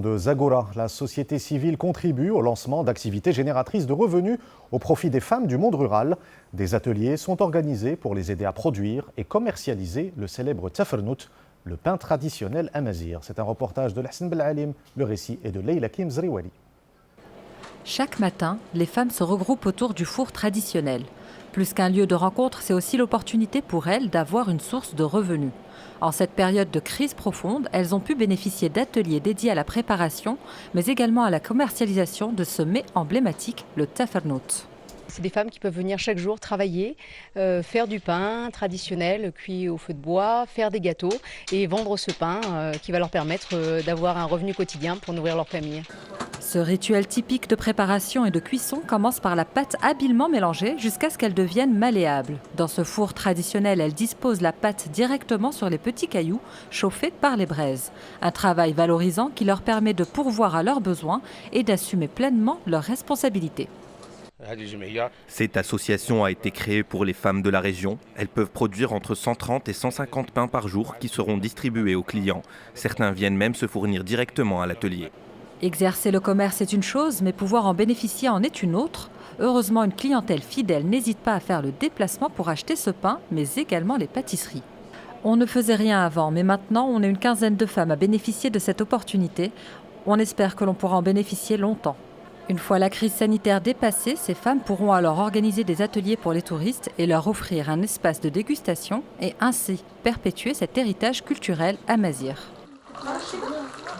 création de Zagora, la société civile contribue au lancement d'activités génératrices de revenus au profit des femmes du monde rural. Des ateliers sont organisés pour les aider à produire et commercialiser le célèbre Tafernout, le pain traditionnel amazigh. C'est un reportage de Lahsen Belalim, le récit est de Leila Kim Zriwali. Chaque matin, les femmes se regroupent autour du four traditionnel. Plus qu'un lieu de rencontre, c'est aussi l'opportunité pour elles d'avoir une source de revenus. En cette période de crise profonde, elles ont pu bénéficier d'ateliers dédiés à la préparation, mais également à la commercialisation de ce mets emblématique, le Tafernout. C'est des femmes qui peuvent venir chaque jour travailler, faire du pain traditionnel cuit au feu de bois, faire des gâteaux et vendre ce pain qui va leur permettre d'avoir un revenu quotidien pour nourrir leur famille. Ce rituel typique de préparation et de cuisson commence par la pâte habilement mélangée jusqu'à ce qu'elle devienne malléable. Dans ce four traditionnel, elle dispose la pâte directement sur les petits cailloux chauffés par les braises. Un travail valorisant qui leur permet de pourvoir à leurs besoins et d'assumer pleinement leurs responsabilités. Cette association a été créée pour les femmes de la région. Elles peuvent produire entre 130 et 150 pains par jour qui seront distribués aux clients. Certains viennent même se fournir directement à l'atelier. Exercer le commerce est une chose, mais pouvoir en bénéficier en est une autre. Heureusement, une clientèle fidèle n'hésite pas à faire le déplacement pour acheter ce pain, mais également les pâtisseries. On ne faisait rien avant, mais maintenant, on est une quinzaine de femmes à bénéficier de cette opportunité. On espère que l'on pourra en bénéficier longtemps. Une fois la crise sanitaire dépassée, ces femmes pourront alors organiser des ateliers pour les touristes et leur offrir un espace de dégustation et ainsi perpétuer cet héritage culturel amazigh.